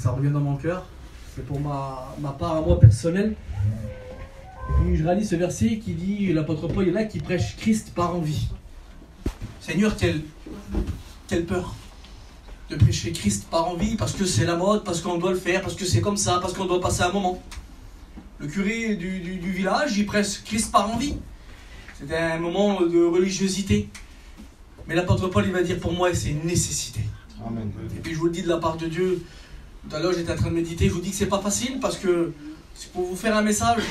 Ça revient dans mon cœur, c'est pour ma part à moi personnelle. Et puis je réalise ce verset qui dit, l'apôtre Paul, il y en a qui prêchent Christ par envie. Seigneur, quelle peur de prêcher Christ par envie, parce que c'est la mode, parce qu'on doit le faire, parce que c'est comme ça, parce qu'on doit passer un moment. Le curé du village, il prêche Christ par envie. C'était un moment de religiosité. Mais l'apôtre Paul, il va dire, pour moi, c'est une nécessité. Amen. Et puis je vous le dis de la part de Dieu, tout à l'heure j'étais en train de méditer, je vous dis que c'est pas facile, parce que c'est pour vous faire un message,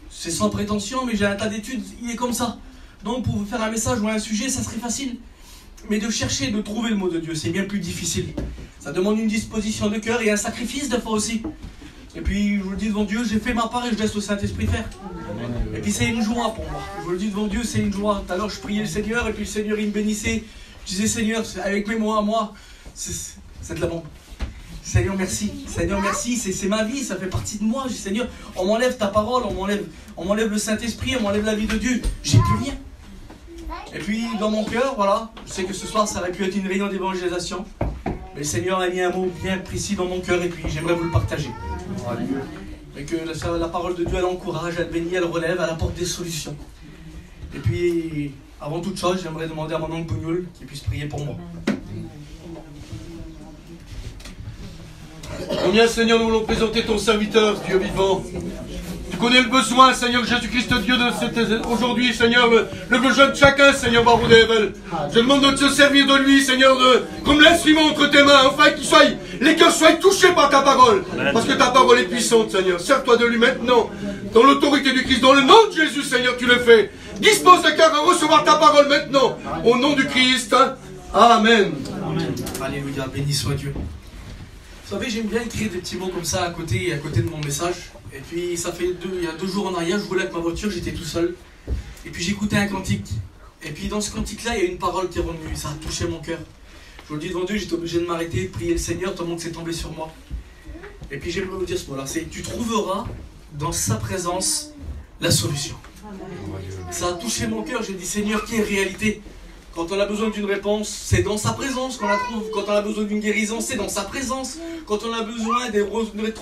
c'est sans prétention, mais j'ai un tas d'études, il est comme ça. Donc pour vous faire un message ou un sujet, ça serait facile. Mais de chercher, de trouver le mot de Dieu, c'est bien plus difficile. Ça demande une disposition de cœur et un sacrifice des fois aussi. Et puis je vous le dis devant Dieu, j'ai fait ma part et je laisse le Saint-Esprit faire. Et puis c'est une joie pour moi. Je vous le dis devant Dieu, c'est une joie. Tout à l'heure je priais le Seigneur et puis le Seigneur il me bénissait. Je disais Seigneur, avec mes mots à moi, c'est de la bombe. Seigneur merci, Seigneur merci, c'est ma vie, ça fait partie de moi. Je dis Seigneur, on m'enlève ta parole, on m'enlève le Saint-Esprit, on m'enlève la vie de Dieu. J'ai plus rien. Et puis dans mon cœur, voilà, je sais que ce soir ça aurait pu être une réunion d'évangélisation. Mais le Seigneur a mis un mot bien précis dans mon cœur et puis j'aimerais vous le partager. Et que la parole de Dieu, elle encourage, elle bénit, elle relève, elle apporte des solutions. Et puis, avant toute chose, j'aimerais demander à mon oncle Bougnoul qu'il puisse prier pour moi. Combien, Seigneur, nous voulons présenter ton serviteur, Dieu vivant. Tu connais le besoin, Seigneur Jésus-Christ, Dieu, aujourd'hui, Seigneur, le besoin de chacun, Seigneur Baroudével. Je demande de te servir de lui, Seigneur, comme l'instrument entre tes mains, afin que les cœurs soient touchés par ta parole. Parce que ta parole est puissante, Seigneur. Sers-toi de lui maintenant, dans l'autorité du Christ, dans le nom de Jésus, Seigneur, tu le fais. Dispose le cœur à recevoir ta parole maintenant, au nom du Christ. Amen. Amen. Alléluia, béni soit Dieu. Vous savez, j'aime bien écrire des petits mots comme ça à côté de mon message. Et puis, il y a 2 jours en arrière, je roulais avec ma voiture, j'étais tout seul. Et puis, j'écoutais un cantique. Et puis, dans ce cantique-là, il y a une parole qui est revenue. Ça a touché mon cœur. Je vous le dis devant Dieu, j'étais obligé de m'arrêter, de prier le Seigneur, tellement que c'est tombé sur moi. Et puis, j'aimerais vous dire ce mot-là. C'est « Tu trouveras dans sa présence la solution ». Ça a touché mon cœur. J'ai dit « Seigneur, qui est réalité ?» Quand on a besoin d'une réponse, c'est dans sa présence qu'on la trouve. Quand on a besoin d'une guérison, c'est dans sa présence. Quand on a besoin d'être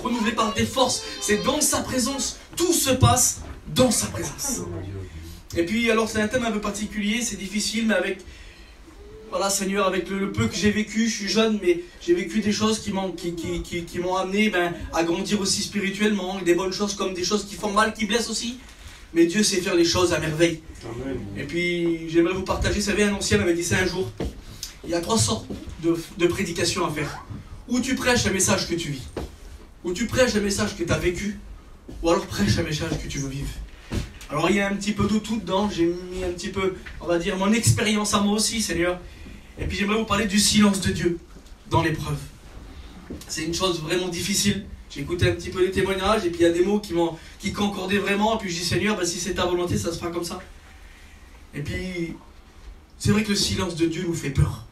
renouvelé par des forces, c'est dans sa présence. Tout se passe dans sa présence. Et puis, alors c'est un thème un peu particulier, c'est difficile, mais avec, voilà Seigneur, avec le peu que j'ai vécu, je suis jeune, mais j'ai vécu des choses qui m'ont amené à grandir aussi spirituellement, des bonnes choses comme des choses qui font mal, qui blessent aussi. Mais Dieu sait faire les choses à merveille. Amen. Et puis, j'aimerais vous partager, vous savez, un ancien m'avait dit ça un jour. Il y a 3 sortes de prédications à faire. Ou tu prêches un message que tu vis, ou tu prêches un message que tu as vécu, ou alors prêches un message que tu veux vivre. Alors, il y a un petit peu de tout dedans. J'ai mis un petit peu, on va dire, mon expérience à moi aussi, Seigneur. Et puis, j'aimerais vous parler du silence de Dieu dans l'épreuve. C'est une chose vraiment difficile. J'ai écouté un petit peu les témoignages et puis il y a des mots qui concordaient vraiment. Et puis je dis Seigneur, si c'est ta volonté, ça se fera comme ça. Et puis, c'est vrai que le silence de Dieu nous fait peur.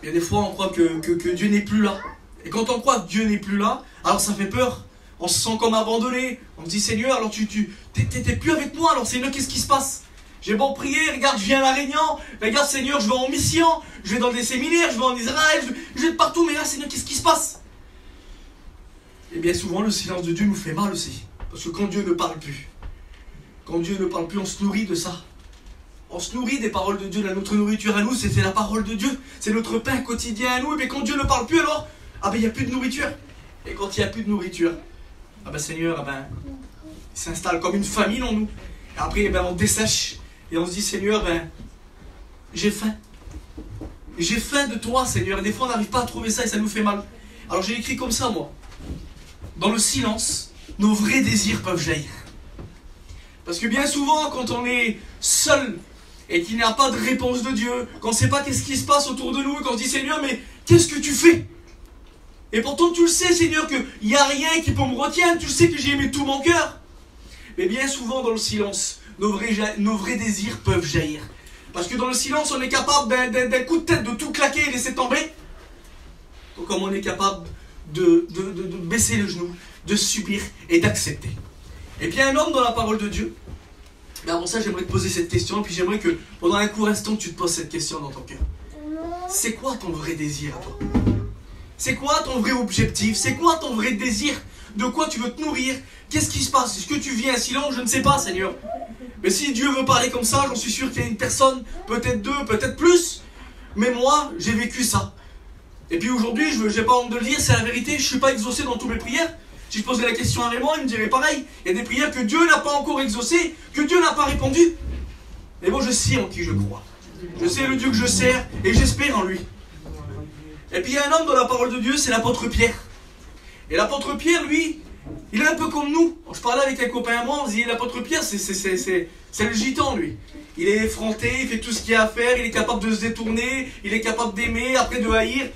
Il y a des fois, on croit que Dieu n'est plus là. Et quand on croit que Dieu n'est plus là, alors ça fait peur. On se sent comme abandonné. On se dit Seigneur, alors t'es plus avec moi. Alors Seigneur, qu'est-ce qui se passe? J'ai beau prier, regarde, je viens à La Réunion. Regarde Seigneur, je vais en mission. Je vais dans des séminaires, je vais en Israël. Je vais partout. Mais là Seigneur, qu'est-ce qui se passe? Et bien souvent, le silence de Dieu nous fait mal aussi. Parce que quand Dieu ne parle plus, on se nourrit de ça. On se nourrit des paroles de Dieu. Notre nourriture à nous, c'est la parole de Dieu. C'est notre pain quotidien à nous. Et bien quand Dieu ne parle plus, alors, il n'y a plus de nourriture. Et quand il n'y a plus de nourriture, Seigneur, il s'installe comme une famine en nous. Et après, on dessèche. Et on se dit, Seigneur, j'ai faim. J'ai faim de toi, Seigneur. Et des fois, on n'arrive pas à trouver ça et ça nous fait mal. Alors j'ai écrit comme ça, moi. Dans le silence, nos vrais désirs peuvent jaillir. Parce que bien souvent, quand on est seul et qu'il n'y a pas de réponse de Dieu, qu'on ne sait pas qu'est-ce qui se passe autour de nous, et qu'on se dit Seigneur, mais qu'est-ce que tu fais? Et pourtant tu le sais Seigneur qu'il n'y a rien qui peut me retenir, tu le sais que j'ai aimé tout mon cœur. Mais bien souvent dans le silence, nos vrais désirs peuvent jaillir. Parce que dans le silence, on est capable d'un coup de tête de tout claquer et laisser tomber. Donc comme on est capable de baisser le genou, de subir et d'accepter. Et bien un homme dans la parole de Dieu, avant ça j'aimerais te poser cette question, et puis j'aimerais que pendant un court instant tu te poses cette question dans ton cœur. C'est quoi ton vrai désir à toi? C'est quoi ton vrai objectif? C'est quoi ton vrai désir? De quoi tu veux te nourrir? Qu'est-ce qui se passe? Est-ce que tu vis un silence? Je ne sais pas, Seigneur. Mais si Dieu veut parler comme ça, j'en suis sûr qu'il y a une personne, peut-être deux, peut-être plus. Mais moi, j'ai vécu ça. Et puis aujourd'hui, je n'ai pas honte de le dire, c'est la vérité, je ne suis pas exaucé dans toutes mes prières. Si je posais la question à Raymond, il me dirait pareil. Il y a des prières que Dieu n'a pas encore exaucées, que Dieu n'a pas répondu. Mais moi, je sais en qui je crois. Je sais le Dieu que je sers et j'espère en lui. Et puis il y a un homme dans la parole de Dieu, c'est l'apôtre Pierre. Et l'apôtre Pierre, lui, il est un peu comme nous. Je parlais avec un copain à moi, on se dit l'apôtre Pierre, c'est le gitan, lui. Il est effronté, il fait tout ce qu'il y a à faire, il est capable de se détourner, il est capable d'aimer, après de haïr.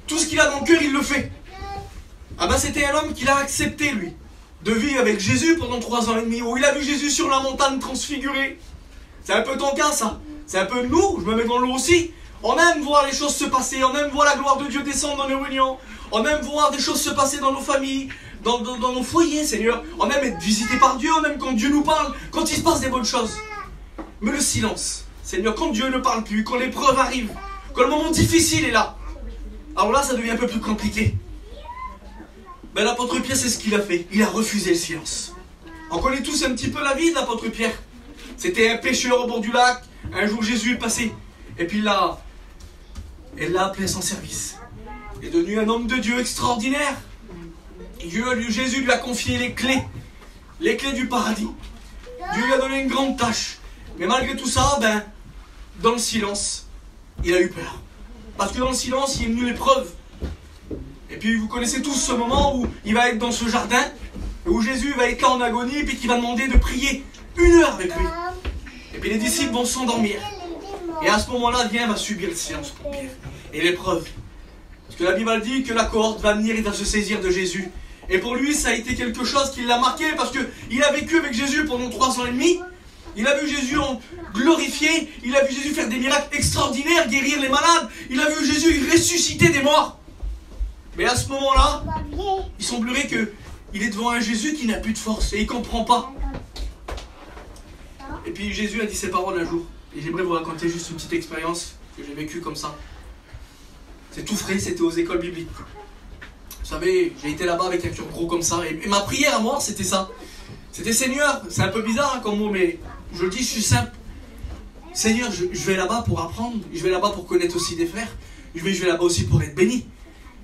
Tout ce qu'il a dans le cœur, il le fait. Ah ben c'était un homme qui l'a accepté, lui, de vivre avec Jésus pendant 3 ans et demi, où il a vu Jésus sur la montagne transfigurée. C'est un peu ton cas, ça. C'est un peu nous, je me mets dans l'eau aussi. On aime voir les choses se passer, on aime voir la gloire de Dieu descendre dans nos réunions, on aime voir des choses se passer dans nos familles, dans nos foyers, Seigneur. On aime être visité par Dieu, on aime quand Dieu nous parle, quand il se passe des bonnes choses. Mais le silence, Seigneur, quand Dieu ne parle plus, quand l'épreuve arrive, quand le moment difficile est là, alors là, ça devient un peu plus compliqué. Ben, l'apôtre Pierre, c'est ce qu'il a fait. Il a refusé le silence. On connaît tous un petit peu la vie de l'apôtre Pierre. C'était un pêcheur au bord du lac. Un jour, Jésus est passé. Et puis là, elle l'a appelé à son service. Il est devenu un homme de Dieu extraordinaire. Et Jésus lui a confié les clés du paradis. Dieu lui a donné une grande tâche. Mais malgré tout ça, ben, dans le silence, il a eu peur. Parce que dans le silence, il est venu l'épreuve. Et puis vous connaissez tous ce moment où il va être dans ce jardin, où Jésus va être là en agonie, et puis qu'il va demander de prier 1 heure avec lui. Et puis les disciples vont s'endormir. Et à ce moment-là, Dieu va subir le silence pour Pierre. Et l'épreuve. Parce que la Bible dit que la cohorte va venir et va se saisir de Jésus. Et pour lui, ça a été quelque chose qui l'a marqué, parce qu'il a vécu avec Jésus pendant 3 ans et demi. Il a vu Jésus en glorifié, il a vu Jésus faire des miracles extraordinaires, guérir les malades. Il a vu Jésus ressusciter des morts. Mais à ce moment-là, il semblerait qu'il est devant un Jésus qui n'a plus de force et il ne comprend pas. Et puis Jésus a dit ces paroles un jour. Et j'aimerais vous raconter juste une petite expérience que j'ai vécue comme ça. C'est tout frais, c'était aux écoles bibliques. Vous savez, j'ai été là-bas avec un cœur gros comme ça. Et ma prière à moi, c'était ça. C'était Seigneur, c'est un peu bizarre hein, comme mot, mais je le dis, je suis simple. Seigneur, je vais là-bas pour apprendre. Je vais là-bas pour connaître aussi des frères. Je vais là-bas aussi pour être béni.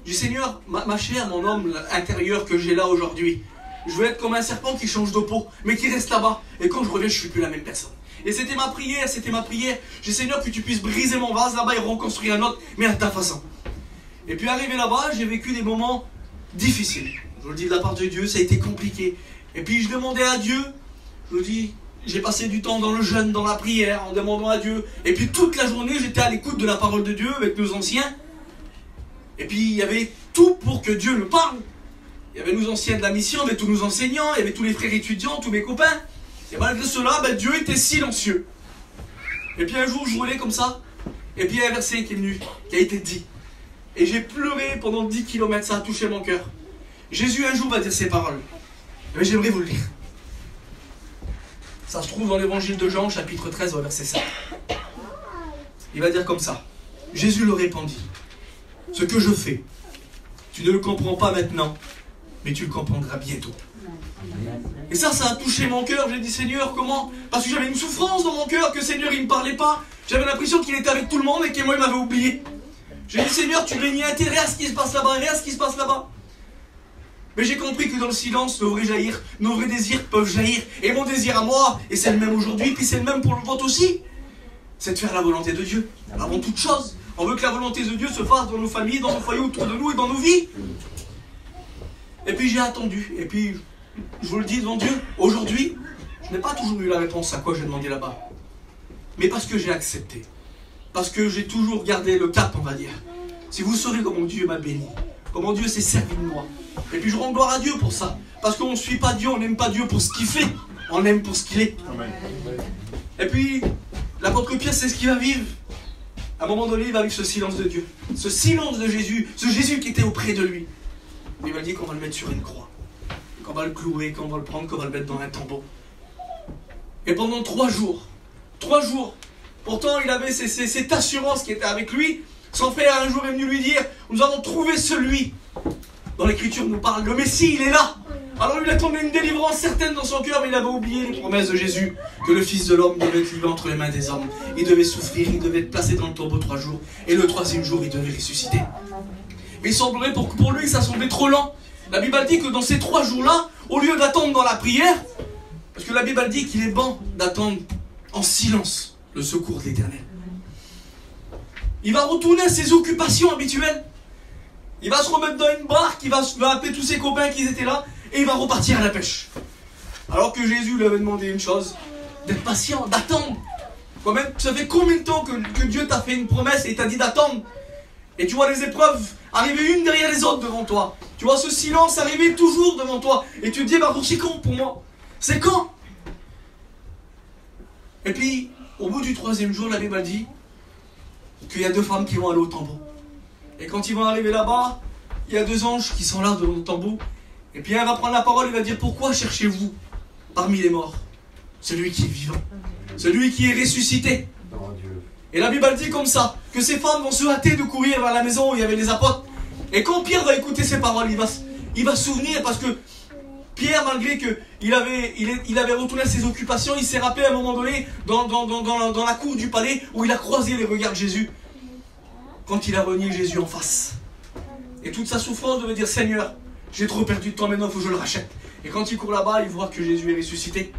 Je dis Seigneur, ma chair, mon homme intérieur que j'ai là aujourd'hui, je veux être comme un serpent qui change de peau, mais qui reste là-bas. Et quand je reviens, je ne suis plus la même personne. Et c'était ma prière, c'était ma prière. Je dis Seigneur, que tu puisses briser mon vase là-bas et reconstruire un autre, mais à ta façon. Et puis arrivé là-bas, j'ai vécu des moments difficiles. Je vous le dis de la part de Dieu, ça a été compliqué. Et puis je demandais à Dieu, je vous dis, j'ai passé du temps dans le jeûne, dans la prière, en demandant à Dieu. Et puis toute la journée, j'étais à l'écoute de la parole de Dieu avec nos anciens. Et puis il y avait tout pour que Dieu me parle. Il y avait nos anciens de la mission, il y avait tous nos enseignants, il y avait tous les frères étudiants, tous mes copains. Et malgré cela, ben, Dieu était silencieux. Et puis un jour, je roulais comme ça. Et puis il y a un verset qui est venu, qui a été dit. Et j'ai pleuré pendant 10 km, ça a touché mon cœur. Jésus un jour va dire ces paroles. Mais j'aimerais vous le lire. Ça se trouve dans l'évangile de Jean, chapitre 13, verset 7. Il va dire comme ça. Jésus leur répondit. Ce que je fais, tu ne le comprends pas maintenant, mais tu le comprendras bientôt. Et ça a touché mon cœur. J'ai dit Seigneur, comment? Parce que j'avais une souffrance dans mon cœur, que Seigneur, il ne me parlait pas. J'avais l'impression qu'il était avec tout le monde et que moi, il m'avait oublié. J'ai dit Seigneur, tu n'as ni intérêt à ce qui se passe là-bas, rien à ce qui se passe là-bas. Mais j'ai compris que dans le silence, nos vrais désirs peuvent jaillir. Et mon désir à moi, et c'est le même aujourd'hui, puis c'est le même pour le vôtre aussi, c'est de faire la volonté de Dieu, avant toute chose. On veut que la volonté de Dieu se fasse dans nos familles, dans nos foyers autour de nous et dans nos vies. Et puis j'ai attendu. Et puis, je vous le dis devant Dieu, aujourd'hui, je n'ai pas toujours eu la réponse à quoi j'ai demandé là-bas. Mais parce que j'ai accepté. Parce que j'ai toujours gardé le cap, on va dire. Si vous saurez comment Dieu m'a béni, comment Dieu s'est servi de moi. Et puis je rends gloire à Dieu pour ça. Parce qu'on ne suit pas Dieu, on n'aime pas Dieu pour ce qu'il fait. On l'aime pour ce qu'il est. Amen. Et puis, l'apôtre Pierre, c'est ce qu'il va vivre. À un moment donné, il va vivre ce silence de Dieu. Ce silence de Jésus. Ce Jésus qui était auprès de lui. Il va dire qu'on va le mettre sur une croix. Qu'on va le clouer, qu'on va le prendre, qu'on va le mettre dans un tombeau. Et pendant 3 jours, pourtant il avait cette assurance qui était avec lui. Son frère un jour est venu lui dire, nous avons trouvé celui dont l'Écriture nous parle, le Messie, il est là. Alors il a tombé une délivrance certaine dans son cœur, mais il avait oublié les promesses de Jésus, que le Fils de l'homme devait être livré entre les mains des hommes. Il devait souffrir, il devait être placé dans le tombeau 3 jours, et le 3e jour, il devait ressusciter. Mais il semblerait pour lui, ça semblait trop lent. La Bible dit que dans ces 3 jours-là, au lieu d'attendre dans la prière, parce que la Bible dit qu'il est bon d'attendre en silence le secours de l'Éternel. Il va retourner à ses occupations habituelles. Il va se remettre dans une barque, il va appeler tous ses copains qui étaient là, et il va repartir à la pêche. Alors que Jésus lui avait demandé une chose, d'être patient, d'attendre. Toi-même, ça fait combien de temps que Dieu t'a fait une promesse et t'a dit d'attendre? Et tu vois les épreuves arriver une derrière les autres devant toi. Tu vois ce silence arriver toujours devant toi. Et tu te dis, bah c'est quand pour moi? C'est quand? Et puis, au bout du 3e jour, la Bible dit qu'il y a 2 femmes qui vont aller au tombeau. Et quand ils vont arriver là-bas, il y a 2 anges qui sont là devant le tombeau. Et puis un va prendre la parole et va dire, pourquoi cherchez-vous parmi les morts celui qui est vivant, celui qui est ressuscité? Et la Bible dit comme ça, que ces femmes vont se hâter de courir vers la maison où il y avait les apôtres. Et quand Pierre va écouter ces paroles, il va se souvenir, parce que Pierre, malgré qu'il avait retourné à ses occupations, il s'est rappelé à un moment donné dans la cour du palais où il a croisé les regards de Jésus, quand il a renié Jésus en face. Et toute sa souffrance devait dire, Seigneur, j'ai trop perdu de temps maintenant, il faut que je le rachète. Et quand il court là-bas, il voit que Jésus est ressuscité.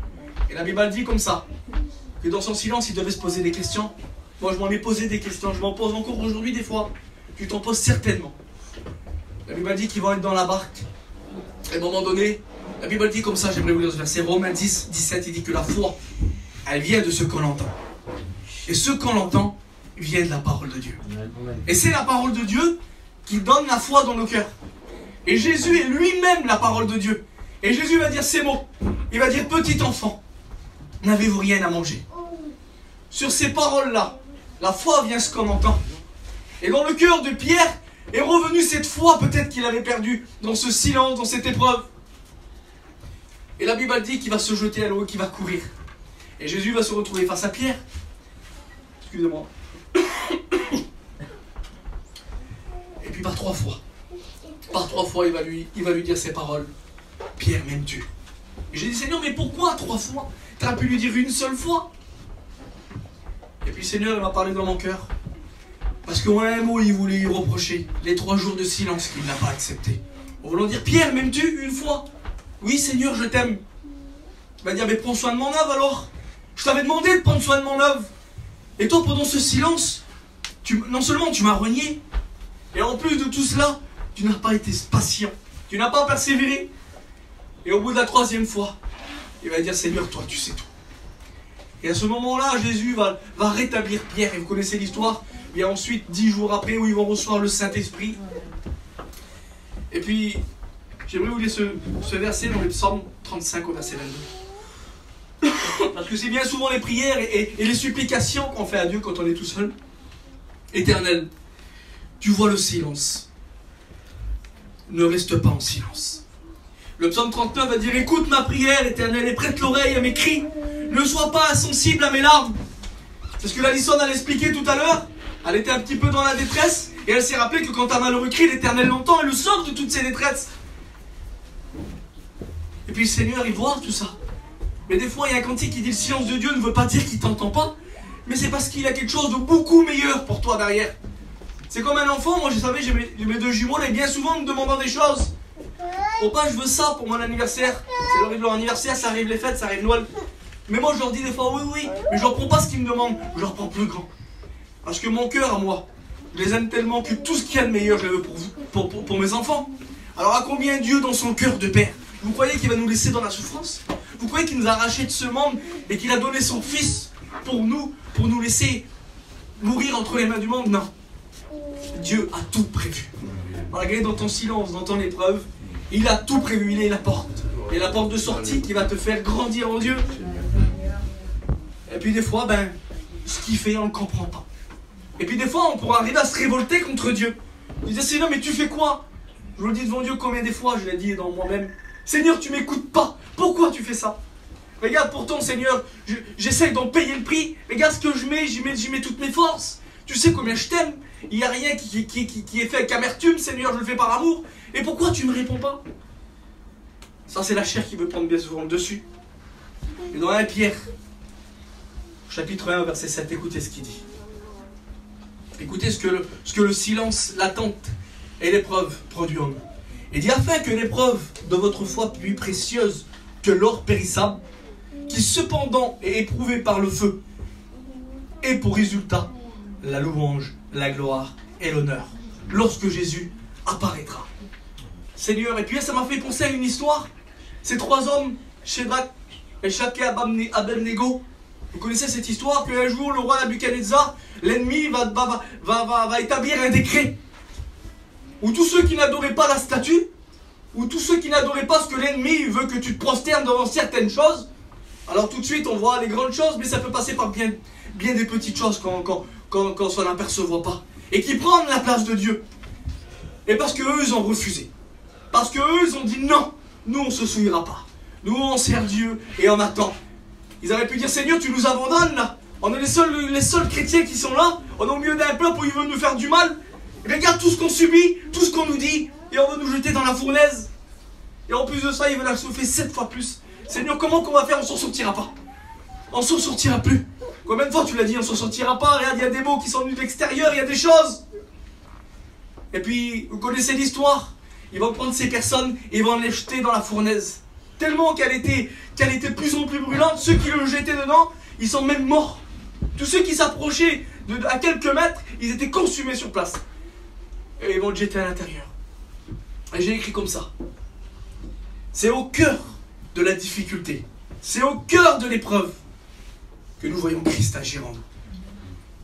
Et la Bible dit comme ça, que dans son silence, il devait se poser des questions. Moi, je m'en ai posé des questions, je m'en pose encore aujourd'hui des fois. Tu t'en poses certainement. La Bible dit qu'ils vont être dans la barque. Et à un moment donné, la Bible dit comme ça, j'aimerais vous lire ce verset, Romains 10, 17, il dit que la foi, elle vient de ce qu'on entend. Et ce qu'on entend vient de la parole de Dieu. Et c'est la parole de Dieu qui donne la foi dans nos cœurs. Et Jésus est lui-même la parole de Dieu. Et Jésus va dire ces mots. Il va dire, petit enfant, n'avez-vous rien à manger? Sur ces paroles-là, la foi vient ce qu'on entend. Et dans le cœur de Pierre est revenue cette foi peut-être qu'il avait perdue dans ce silence, dans cette épreuve. Et la Bible dit qu'il va se jeter à l'eau et qu'il va courir. Et Jésus va se retrouver face à Pierre. Excusez-moi. Et puis par 3 fois. Par 3 fois, il va lui dire ces paroles. Pierre, m'aimes-tu? Et j'ai dit, Seigneur, mais pourquoi 3 fois? Tu aurais pu lui dire une seule fois. Et puis Seigneur, il m'a parlé dans mon cœur. Parce qu'en un mot, il voulait lui reprocher les 3 jours de silence qu'il n'a pas accepté. En voulant dire, Pierre, m'aimes-tu? Une fois. Oui, Seigneur, je t'aime. Il va dire, mais prends soin de mon œuvre alors. Je t'avais demandé de prendre soin de mon œuvre. Et toi, pendant ce silence, non seulement tu m'as renié, et en plus de tout cela, tu n'as pas été patient. Tu n'as pas persévéré. Et au bout de la 3e fois, il va dire, Seigneur, toi, tu sais tout. Et à ce moment-là, Jésus va rétablir Pierre. Et vous connaissez l'histoire. Il y a ensuite 10 jours après où ils vont recevoir le Saint-Esprit. Et puis, j'aimerais vous lire ce verset dans le psaume 35 au verset 22. Parce que c'est bien souvent les prières et les supplications qu'on fait à Dieu quand on est tout seul. Éternel, tu vois le silence. Ne reste pas en silence. Le psaume 39 va dire, écoute ma prière, Éternel, et prête l'oreille à mes cris. Ne sois pas insensible à mes larmes. Parce que la Lissonne, elle expliquait tout à l'heure, elle était un petit peu dans la détresse, et elle s'est rappelée que quand un malheureux crie, l'Éternel l'entend et le sauve de toutes ses détresses. Et puis le Seigneur, il voit tout ça. Mais des fois, il y a un cantique qui dit, le silence de Dieu ne veut pas dire qu'il ne t'entend pas, mais c'est parce qu'il a quelque chose de beaucoup meilleur pour toi derrière. C'est comme un enfant, moi je savais, j'ai mes 2 jumeaux, et bien souvent me demandant des choses. Papa, je veux ça pour mon anniversaire. C'est arrive leur anniversaire, ça arrive les fêtes, ça arrive Noël. Mais moi je leur dis des fois oui, mais je leur prends pas ce qu'ils me demandent, je leur prends plus grand. Parce que mon cœur à moi, je les aime tellement que tout ce qu'il y a de meilleur, je le veux pour vous, pour mes enfants. Alors à combien Dieu dans son cœur de père, vous croyez qu'il va nous laisser dans la souffrance? Vous croyez qu'il nous a arrachés de ce monde et qu'il a donné son fils pour nous laisser mourir entre les mains du monde? Non. Dieu a tout prévu. Malgré dans ton silence, dans ton épreuve, il a tout prévu, il est la porte. Et la porte de sortie qui va te faire grandir en Dieu. Et puis des fois, ce qu'il fait, on ne le comprend pas. Et puis des fois, on pourra arriver à se révolter contre Dieu. Je disais, Seigneur, mais tu fais quoi? Je le dis devant Dieu combien des fois, je l'ai dit dans moi-même. Seigneur, tu m'écoutes pas. Pourquoi tu fais ça? Regarde, pourtant, Seigneur, j'essaye d'en payer le prix. Regarde ce que je mets, j'y mets toutes mes forces. Tu sais combien je t'aime. Il n'y a rien qui est fait avec amertume, Seigneur, je le fais par amour. Et pourquoi tu ne me réponds pas? Ça, c'est la chair qui veut prendre bien souvent le dessus. Et dans 1 Pierre, chapitre 1, verset 7, écoutez ce qu'il dit. Écoutez ce que le silence, l'attente et l'épreuve produisent en nous. Il dit, afin que l'épreuve de votre foi plus précieuse que l'or périssable, qui cependant est éprouvé par le feu, ait pour résultat la louange, la gloire et l'honneur, lorsque Jésus apparaîtra. Seigneur, et puis ça m'a fait penser à une histoire. Ces 3 hommes, Shadrach, Meshach et Abednego, vous connaissez cette histoire qu'un jour le roi Nabuchodonosor, l'ennemi va établir un décret où tous ceux qui n'adoraient pas la statue, ou tous ceux qui n'adoraient pas ce que l'ennemi veut que tu te prosternes devant certaines choses, alors tout de suite on voit les grandes choses, mais ça peut passer par bien des petites choses quand on s'en aperçoit pas, et qui prennent la place de Dieu. Et parce qu'eux ils ont refusé, parce qu'eux ils ont dit non, nous on ne se souillera pas, nous on sert Dieu et on attend. Ils auraient pu dire, Seigneur, tu nous abandonnes là, on est les seuls chrétiens qui sont là, on est au milieu d'un peuple où ils veulent nous faire du mal. Regarde tout ce qu'on subit, tout ce qu'on nous dit, et on veut nous jeter dans la fournaise. Et en plus de ça, ils veulent la chauffer 7 fois plus. Seigneur, comment qu'on va faire? On s'en sortira pas. On s'en sortira plus. Combien de fois tu l'as dit, on s'en sortira pas? Regarde, il y a des mots qui sont venus de l'extérieur, il y a des choses. Et puis, vous connaissez l'histoire. Ils vont prendre ces personnes et ils vont les jeter dans la fournaise. Tellement qu'elle était de plus en plus brûlante, ceux qui le jetaient dedans, ils sont même morts. Tous ceux qui s'approchaient à quelques mètres, ils étaient consumés sur place. Et ils vont le jeter à l'intérieur. Et j'ai écrit comme ça. C'est au cœur de la difficulté, c'est au cœur de l'épreuve que nous voyons Christ agir en nous.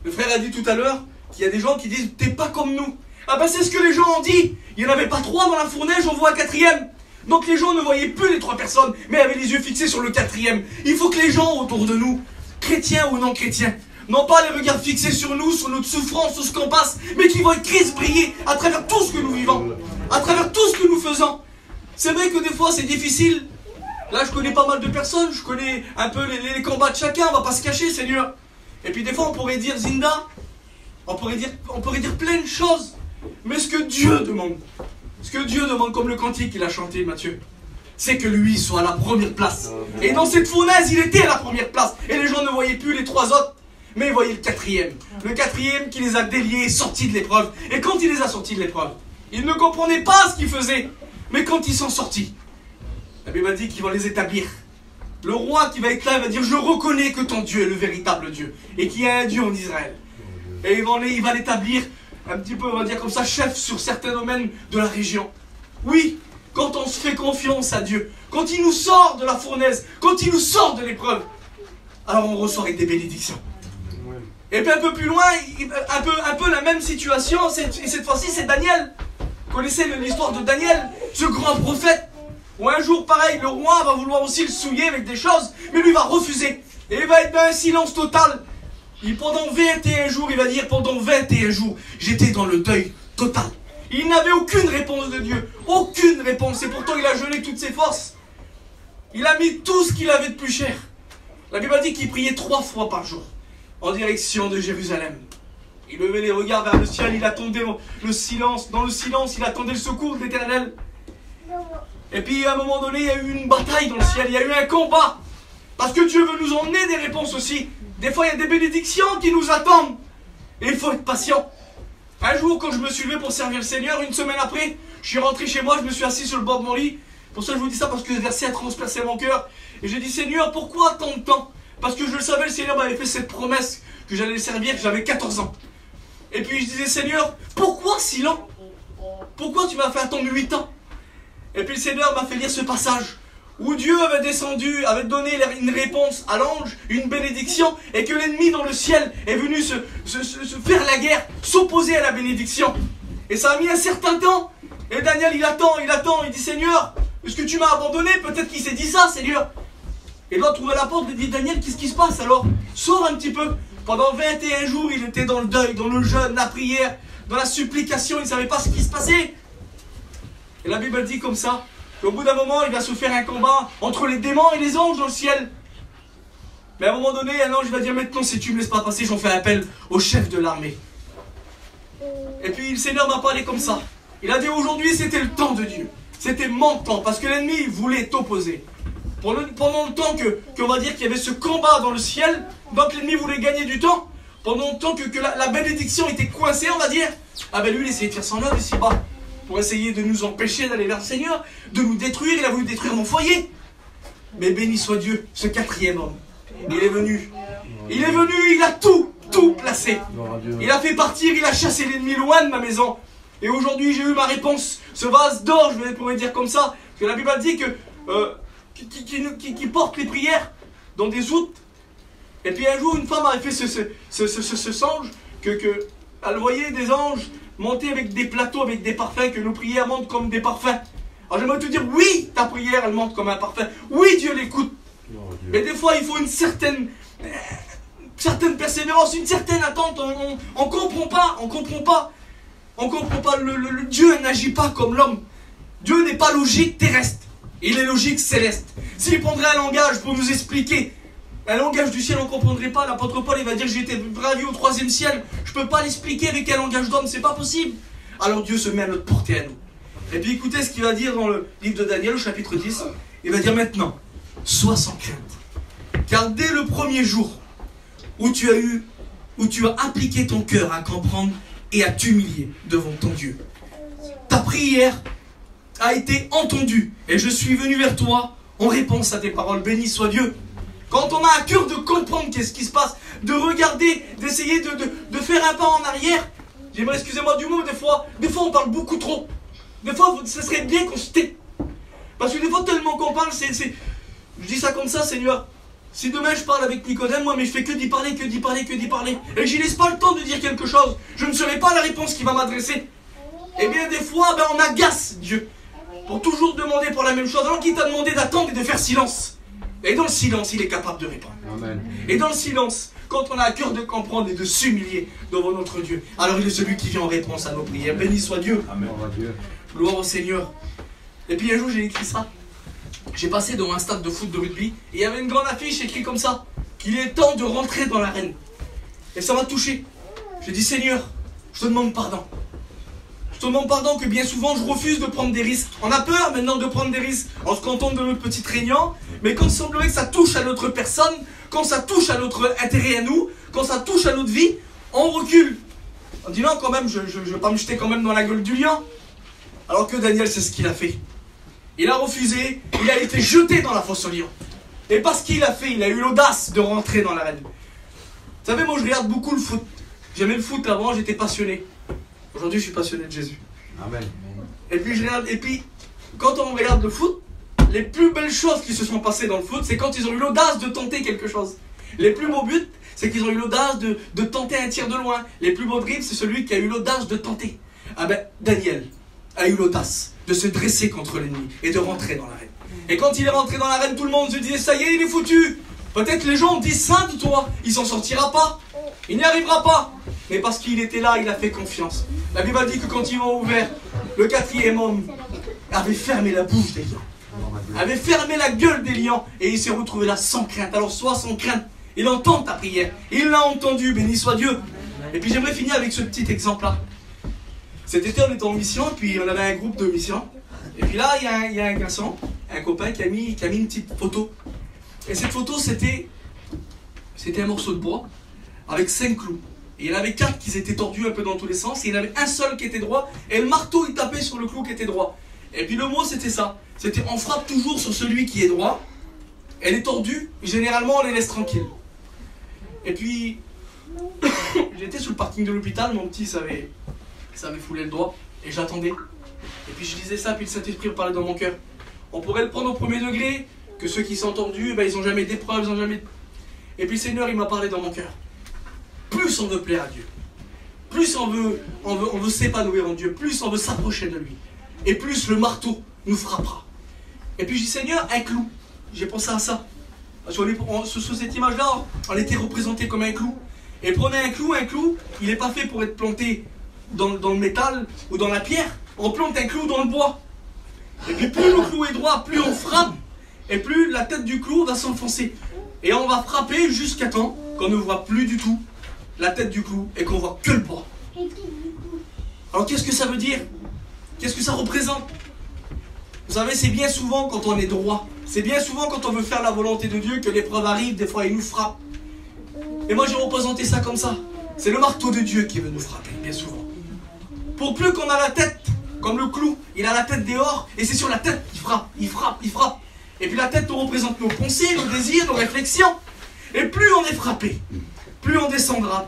Le frère a dit tout à l'heure qu'il y a des gens qui disent, t'es pas comme nous. Ah ben c'est ce que les gens ont dit. Il n'y en avait pas 3 dans la fournaise, on voit un 4e. Donc les gens ne voyaient plus les 3 personnes, mais avaient les yeux fixés sur le 4e. Il faut que les gens autour de nous, chrétiens ou non chrétiens, n'ont pas les regards fixés sur nous, sur notre souffrance, sur ce qu'on passe, mais qui voient Christ briller à travers tout ce que nous vivons, à travers tout ce que nous faisons. C'est vrai que des fois c'est difficile. Là je connais pas mal de personnes, je connais un peu les combats de chacun, on va pas se cacher, Seigneur. Et puis des fois on pourrait dire Zinda, on pourrait dire plein de choses. Mais ce que Dieu demande, comme le cantique qu'il a chanté, Matthieu, c'est que lui soit à la première place. Et dans cette fournaise, il était à la première place. Et les gens ne voyaient plus les 3 autres, mais ils voyaient le 4e. Le 4e qui les a déliés, sortis de l'épreuve. Et quand il les a sortis de l'épreuve, ils ne comprenaient pas ce qu'ils faisaient. Mais quand ils sont sortis, la Bible dit qu'ils vont les établir. Le roi qui va être là, il va dire, je reconnais que ton Dieu est le véritable Dieu. Et qu'il y a un Dieu en Israël. Et il va l'établir un petit peu, on va dire comme ça, chef sur certains domaines de la région. Oui, quand on se fait confiance à Dieu, quand il nous sort de la fournaise, quand il nous sort de l'épreuve, alors on ressort avec des bénédictions. Et puis un peu plus loin, un peu la même situation, et cette fois-ci c'est Daniel. Vous connaissez l'histoire de Daniel, ce grand prophète, où un jour pareil, le roi va vouloir aussi le souiller avec des choses, mais lui va refuser. Et il va être dans un silence total. Et pendant 21 jours, il va dire, pendant 21 jours, j'étais dans le deuil total. Il n'avait aucune réponse de Dieu, aucune réponse, et pourtant il a jeûné toutes ses forces. Il a mis tout ce qu'il avait de plus cher. La Bible dit qu'il priait 3 fois par jour, en direction de Jérusalem. Il levait les regards vers le ciel, il attendait le silence, dans le silence, il attendait le secours de l'Éternel. Et puis à un moment donné, il y a eu une bataille dans le ciel, il y a eu un combat. Parce que Dieu veut nous emmener des réponses aussi. Des fois, il y a des bénédictions qui nous attendent. Et il faut être patient. Un jour, quand je me suis levé pour servir le Seigneur, une semaine après, je suis rentré chez moi, je me suis assis sur le bord de mon lit. Pour ça, je vous dis ça parce que le verset a transpercé mon cœur. Et j'ai dit, Seigneur, pourquoi tant de temps? Parce que je le savais, le Seigneur m'avait fait cette promesse que j'allais le servir, que j'avais 14 ans. Et puis je disais, Seigneur, pourquoi si lent? Pourquoi tu m'as fait attendre 8 ans? Et puis le Seigneur m'a fait lire ce passage où Dieu avait descendu, avait donné une réponse à l'ange, une bénédiction, et que l'ennemi dans le ciel est venu se faire la guerre, s'opposer à la bénédiction. Et ça a mis un certain temps. Et Daniel, il attend, il dit, Seigneur, est-ce que tu m'as abandonné? Peut-être qu'il s'est dit ça, Seigneur. Et l'autre trouve à la porte et dit, Daniel, qu'est-ce qui se passe alors? Sors un petit peu. Pendant 21 jours, il était dans le deuil, dans le jeûne, la prière, dans la supplication, il ne savait pas ce qui se passait. Et la Bible dit comme ça, qu'au bout d'un moment, il va se faire un combat entre les démons et les anges dans le ciel. Mais à un moment donné, un ange va dire, maintenant, si tu ne me laisses pas passer, j'en fais appel au chef de l'armée. Et puis le Seigneur m'a parlé comme ça. Il a dit aujourd'hui c'était le temps de Dieu. C'était mon temps parce que l'ennemi voulait t'opposer. Pendant le temps qu'on va dire qu'il y avait ce combat dans le ciel, donc l'ennemi voulait gagner du temps. Pendant le temps que la bénédiction était coincée, on va dire, ah ben lui il essayait de faire son œuvre ici-bas pour essayer de nous empêcher d'aller vers le Seigneur, de nous détruire. Il a voulu détruire mon foyer. Mais béni soit Dieu, ce quatrième homme. Il est venu. Il est venu, il a tout placé. Il a fait partir, il a chassé l'ennemi loin de ma maison. Et aujourd'hui j'ai eu ma réponse. Ce vase d'or, je pourrais dire comme ça, parce que la Bible dit que qui porte les prières dans des outres. Et puis un jour une femme avait fait ce songe elle voyait des anges monter avec des plateaux, avec des parfums, que nos prières montent comme des parfums. Alors j'aimerais te dire, oui, ta prière elle monte comme un parfum. Oui, Dieu l'écoute. Mais des fois il faut une certaine persévérance, une certaine attente. On comprend pas. On comprend pas. Le Dieu n'agit pas comme l'homme. Dieu n'est pas logique terrestre. Il est logique céleste. S'il prendrait un langage pour nous expliquer, un langage du ciel, on ne comprendrait pas. L'apôtre Paul, il va dire, j'ai été ravi au 3e ciel. Je ne peux pas l'expliquer avec un langage d'homme, c'est pas possible. Alors Dieu se met à notre portée à nous. Et puis écoutez ce qu'il va dire dans le livre de Daniel, au chapitre 10. Il va dire maintenant, sois sans crainte. Car dès le premier jour où tu as appliqué ton cœur à comprendre et à t'humilier devant ton Dieu, ta prière a été entendue et je suis venu vers toi en réponse à tes paroles. Béni soit Dieu. Quand on a à cœur de comprendre qu'est-ce qui se passe, de regarder, d'essayer de faire un pas en arrière, j'aimerais, excusez-moi du mot, des fois on parle beaucoup trop. Des fois, ce serait bien qu'on se tait. Parce que des fois, tellement qu'on parle, je dis ça comme ça, Seigneur. Si demain je parle avec Nicodème, moi, mais je fais que d'y parler. Et j'y laisse pas le temps de dire quelque chose. Je ne serai pas la réponse qu'il va m'adresser. Eh bien, des fois, on agace Dieu. Pour toujours demander pour la même chose. Alors qu'il t'a demandé d'attendre et de faire silence. Et dans le silence, il est capable de répondre. Amen. Et dans le silence, quand on a à cœur de comprendre et de s'humilier devant notre Dieu, alors il est celui qui vient en réponse à nos prières. Béni soit Dieu. Amen. Gloire au Seigneur. Et puis un jour, j'ai écrit ça. J'ai passé devant un stade de foot de rugby, et il y avait une grande affiche écrite comme ça, qu'il est temps de rentrer dans l'arène. Et ça m'a touché. J'ai dit, Seigneur, je te demande pardon. Je te demande pardon que bien souvent je refuse de prendre des risques. On a peur maintenant de prendre des risques. On se contente de notre petite réunion. Mais quand il semblerait que ça touche à notre personne, quand ça touche à notre intérêt à nous, quand ça touche à notre vie, on recule. On dit non, quand même, je ne vais pas me jeter quand même dans la gueule du lion. Alors que Daniel, c'est ce qu'il a fait. Il a refusé, il a été jeté dans la fosse au lion. Et parce qu'il a fait, il a eu l'audace de rentrer dans l'arène. Vous savez, moi je regarde beaucoup le foot. J'aimais le foot avant, j'étais passionné. Aujourd'hui, je suis passionné de Jésus. Amen. Et puis, quand on regarde le foot, les plus belles choses qui se sont passées dans le foot, c'est quand ils ont eu l'audace de tenter quelque chose. Les plus beaux buts, c'est qu'ils ont eu l'audace de tenter un tir de loin. Les plus beaux dribbles, c'est celui qui a eu l'audace de tenter. Ah ben, Daniel a eu l'audace de se dresser contre l'ennemi et de rentrer dans l'arène. Et quand il est rentré dans l'arène, tout le monde se disait, ça y est, il est foutu. Peut-être les gens disent ça de toi, il s'en sortira pas. Il n'y arrivera pas. Mais parce qu'il était là, il a fait confiance. La Bible dit que quand ils m'ont ouvert, le quatrième homme avait fermé la bouche des lions. Avait fermé la gueule des lions. Et il s'est retrouvé là sans crainte. Alors sois sans crainte. Il entend ta prière. Il l'a entendu. Béni soit Dieu. Et puis j'aimerais finir avec ce petit exemple-là. Cet été, on était en mission. Et puis on avait un groupe de mission. Et puis là, il y a un garçon, un copain qui a mis une petite photo. Et cette photo, c'était un morceau de bois avec 5 clous. Et il y en avait 4 qui étaient tordus un peu dans tous les sens. Et il y en avait un seul qui était droit. Et le marteau, il tapait sur le clou qui était droit. Et puis le mot, c'était ça. C'était on frappe toujours sur celui qui est droit. Elle est tordue. Et généralement, on les laisse tranquilles. Et puis, j'étais sur le parking de l'hôpital. Mon petit, ça avait foulé le doigt. Et j'attendais. Et puis je disais ça. Puis le Saint-Esprit parlait dans mon cœur. On pourrait le prendre au premier degré. Que ceux qui sont tordus, ils n'ont jamais d'épreuve. Ils ont jamais... Et puis le Seigneur, il m'a parlé dans mon cœur. Plus on veut plaire à Dieu, plus on veut s'épanouir en Dieu, plus on veut s'approcher de lui, et plus le marteau nous frappera. Et puis je dis, Seigneur, un clou. J'ai pensé à ça. Sous cette image-là, on était représenté comme un clou. Et prenez un clou, il n'est pas fait pour être planté dans le métal ou dans la pierre. On plante un clou dans le bois. Et puis plus le clou est droit, plus on frappe, et plus la tête du clou va s'enfoncer. Et on va frapper jusqu'à temps qu'on ne voit plus du tout la tête du clou et qu'on voit que le bois. Alors qu'est-ce que ça veut dire? Qu'est-ce que ça représente? Vous savez, c'est bien souvent quand on est droit, c'est bien souvent quand on veut faire la volonté de Dieu que l'épreuve arrive, des fois il nous frappe. Et moi j'ai représenté ça comme ça. C'est le marteau de Dieu qui veut nous frapper, bien souvent. Pour plus qu'on a la tête, comme le clou, il a la tête dehors, et c'est sur la tête qu'il frappe, il frappe, il frappe. Et puis la tête nous représente nos pensées, nos désirs, nos réflexions. Et plus on est frappé, plus on descendra,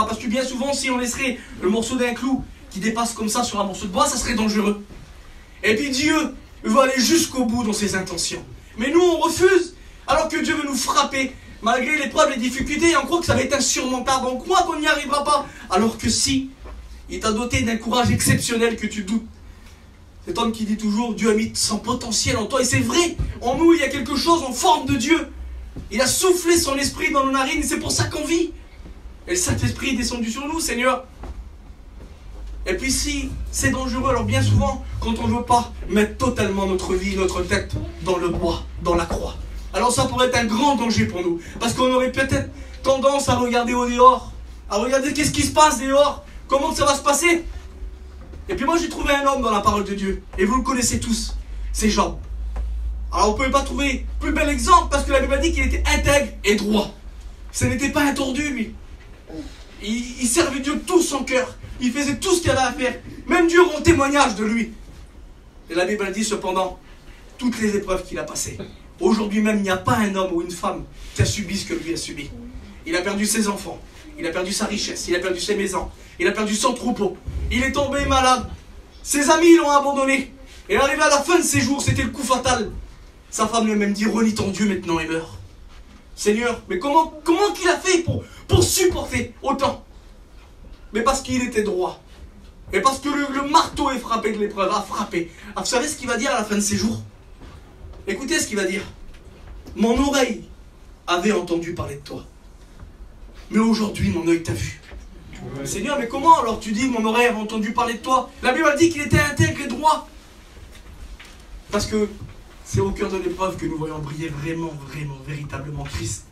parce que bien souvent, si on laisserait le morceau d'un clou qui dépasse comme ça sur un morceau de bois, ça serait dangereux. Et puis Dieu veut aller jusqu'au bout dans ses intentions. Mais nous, on refuse, alors que Dieu veut nous frapper, malgré l'épreuve, les difficultés, et on croit que ça va être insurmontable, on croit qu'on n'y arrivera pas, alors que si, il t'a doté d'un courage exceptionnel que tu doutes. Cet homme qui dit toujours, Dieu a mis son potentiel en toi, et c'est vrai, en nous, il y a quelque chose en forme de Dieu. Il a soufflé son esprit dans nos narines, et c'est pour ça qu'on vit. Et le Saint-Esprit est descendu sur nous, Seigneur. Et puis si c'est dangereux, alors bien souvent, quand on ne veut pas mettre totalement notre vie, notre tête dans le bois, dans la croix, alors ça pourrait être un grand danger pour nous. Parce qu'on aurait peut-être tendance à regarder au dehors, à regarder qu'est-ce qui se passe dehors, comment ça va se passer. Et puis moi j'ai trouvé un homme dans la parole de Dieu, et vous le connaissez tous, c'est Job. Alors on ne pouvait pas trouver plus bel exemple, parce que la Bible a dit qu'il était intègre et droit. Ce n'était pas un tordu, lui. Il servait Dieu de tout son cœur. Il faisait tout ce qu'il avait à faire. Même Dieu rend témoignage de lui. Et la Bible dit cependant, toutes les épreuves qu'il a passées. Aujourd'hui même, il n'y a pas un homme ou une femme qui a subi ce que lui a subi. Il a perdu ses enfants. Il a perdu sa richesse. Il a perdu ses maisons. Il a perdu son troupeau. Il est tombé malade. Ses amis l'ont abandonné. Et arrivé à la fin de ses jours, c'était le coup fatal. Sa femme lui a même dit, renie ton Dieu maintenant et meurs. Seigneur, mais comment qu'il a fait pour supporter autant? Mais parce qu'il était droit. Et parce que le marteau est frappé de l'épreuve, a frappé. Ah, vous savez ce qu'il va dire à la fin de ses jours? Écoutez ce qu'il va dire. Mon oreille avait entendu parler de toi. Mais aujourd'hui, mon œil t'a vu. Ouais. Seigneur, mais comment alors tu dis mon oreille avait entendu parler de toi? La Bible dit qu'il était intègre et droit. Parce que c'est au cœur de l'épreuve que nous voyons briller vraiment, véritablement Christ.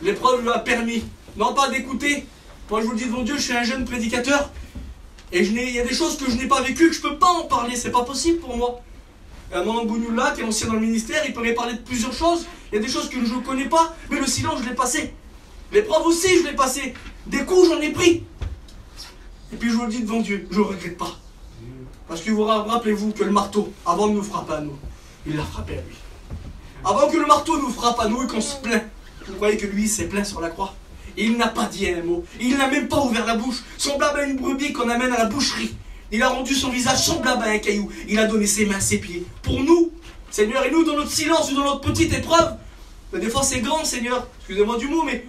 L'épreuve lui a permis, non pas d'écouter. Moi je vous le dis devant Dieu, je suis un jeune prédicateur. Et il y a des choses que je n'ai pas vécues, que je ne peux pas en parler, c'est pas possible pour moi. Mon Bougnoula, qui est ancien dans le ministère, il pourrait parler de plusieurs choses. Il y a des choses que je ne connais pas, mais le silence je l'ai passé. L'épreuve aussi je l'ai passé. Des coups j'en ai pris. Et puis je vous le dis devant Dieu, je ne regrette pas. Parce que vous rappelez-vous que le marteau, avant de nous frapper à nous, il l'a frappé à lui. Avant que le marteau nous frappe à nous et qu'on se plaint, vous croyez que lui s'est plaint sur la croix? Il n'a pas dit un mot. Il n'a même pas ouvert la bouche. Semblable à une brebis qu'on amène à la boucherie. Il a rendu son visage semblable à un caillou. Il a donné ses mains, ses pieds. Pour nous, Seigneur, et nous, dans notre silence ou dans notre petite épreuve, des fois c'est grand, Seigneur, excusez-moi du mot, mais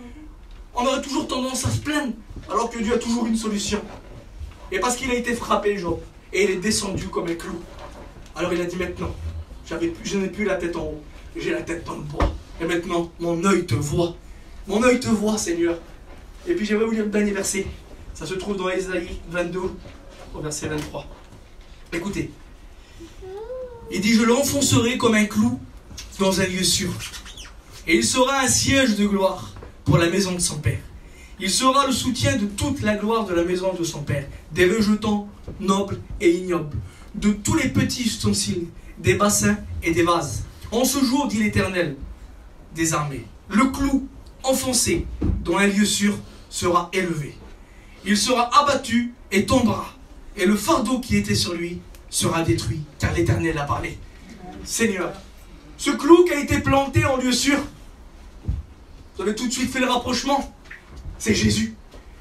on aurait toujours tendance à se plaindre, alors que Dieu a toujours une solution. Et parce qu'il a été frappé, Job, et il est descendu comme un clou. Alors il a dit maintenant, je n'ai plus la tête en haut, j'ai la tête dans le bois. Et maintenant, mon œil te voit. Mon œil te voit, Seigneur. Et puis j'aimerais vous lire le dernier verset. Ça se trouve dans Ésaïe 22, au verset 23. Écoutez. Il dit, je l'enfoncerai comme un clou dans un lieu sûr. Et il sera un siège de gloire pour la maison de son Père. Il sera le soutien de toute la gloire de la maison de son Père, des rejetants nobles et ignobles, de tous les petits ustensiles, des bassins et des vases. En ce jour, dit l'Éternel des armées, le clou enfoncé dans un lieu sûr sera élevé. Il sera abattu et tombera, et le fardeau qui était sur lui sera détruit, car l'Éternel a parlé. Seigneur, ce clou qui a été planté en lieu sûr, vous avez tout de suite fait le rapprochement, c'est Jésus,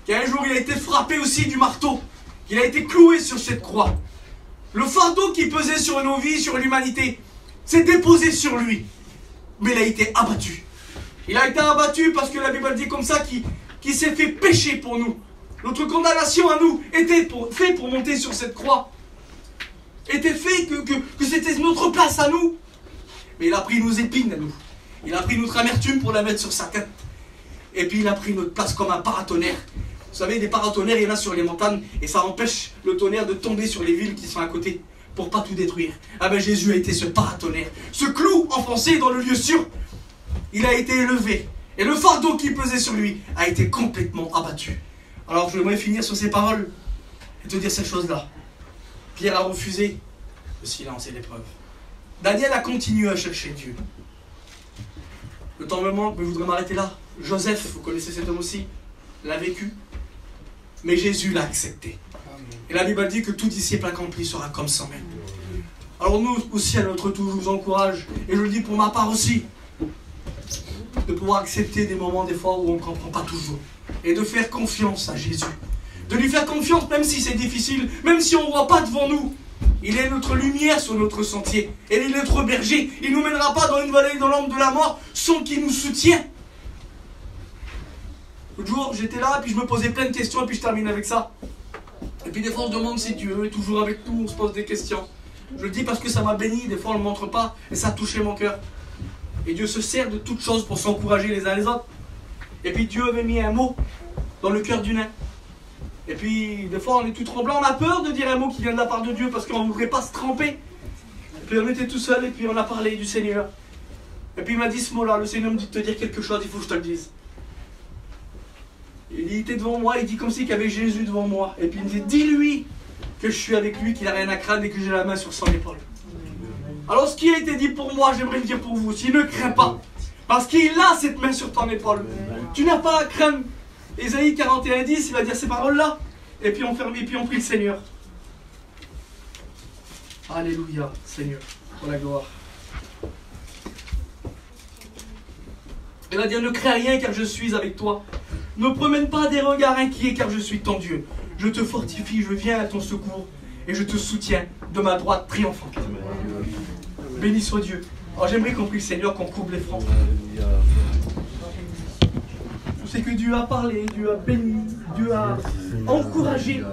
qui un jour il a été frappé aussi du marteau, il a été cloué sur cette croix. Le fardeau qui pesait sur nos vies, sur l'humanité, s'est déposé sur lui, mais il a été abattu. Il a été abattu parce que la Bible dit comme ça qu'il s'est fait pécher pour nous. Notre condamnation à nous était fait pour monter sur cette croix. Était fait que c'était notre place à nous. Mais il a pris nos épines à nous. Il a pris notre amertume pour la mettre sur sa tête. Et puis il a pris notre place comme un paratonnerre. Vous savez, des paratonnerres, il y en a sur les montagnes et ça empêche le tonnerre de tomber sur les villes qui sont à côté pour pas tout détruire. Ah ben Jésus a été ce paratonnerre. Ce clou enfoncé dans le lieu sûr. Il a été élevé. Et le fardeau qui pesait sur lui a été complètement abattu. Alors je voudrais finir sur ces paroles. et te dire cette chose-là. Pierre a refusé le silence et l'épreuve. Daniel a continué à chercher Dieu. Le temps me manque, mais je voudrais m'arrêter là. Joseph, vous connaissez cet homme aussi, l'a vécu, mais Jésus l'a accepté. Et la Bible dit que tout disciple accompli sera comme son maître. Alors nous aussi, à notre tour, je vous encourage, et je le dis pour ma part aussi, de pouvoir accepter des moments, des fois, où on ne comprend pas toujours. Et de faire confiance à Jésus. De lui faire confiance, même si c'est difficile, même si on ne voit pas devant nous. Il est notre lumière sur notre sentier. Et il est notre berger. Il ne nous mènera pas dans une vallée dans l'ombre de la mort sans qu'il nous soutient. L'autre jour, j'étais là, et puis je me posais plein de questions, et puis je termine avec ça. Et puis des fois, on se demande si Dieu est toujours avec nous, on se pose des questions. Je le dis parce que ça m'a béni, des fois on ne le montre pas, et ça a touché mon cœur. Et Dieu se sert de toutes choses pour s'encourager les uns les autres. Et puis Dieu avait mis un mot dans le cœur du nain. Et puis des fois on est tout tremblant, on a peur de dire un mot qui vient de la part de Dieu parce qu'on ne voudrait pas se tremper. Et puis on était tout seul et puis on a parlé du Seigneur. Et puis il m'a dit ce mot-là, le Seigneur me dit de te dire quelque chose, il faut que je te le dise. Il était devant moi, il dit comme si qu'il y avait Jésus devant moi. Et puis il me dit, dis-lui que je suis avec lui, qu'il n'a rien à craindre et que j'ai la main sur son épaule. Alors ce qui a été dit pour moi, j'aimerais le dire pour vous aussi, ne crains pas. Parce qu'il a cette main sur ton épaule. Tu n'as pas à craindre. Ésaïe 41:10, il va dire ces paroles-là. Et puis on ferme, et puis on prie le Seigneur. Alléluia, Seigneur, pour la gloire. Il va dire, ne crains rien car je suis avec toi. Ne promène pas des regards inquiets car je suis ton Dieu. Je te fortifie, je viens à ton secours et je te soutiens de ma droite triomphante. Béni soit Dieu. Alors j'aimerais qu'on prie le Seigneur, qu'on coupe les francs. Je sais que Dieu a parlé, Dieu a béni, Dieu a encouragé.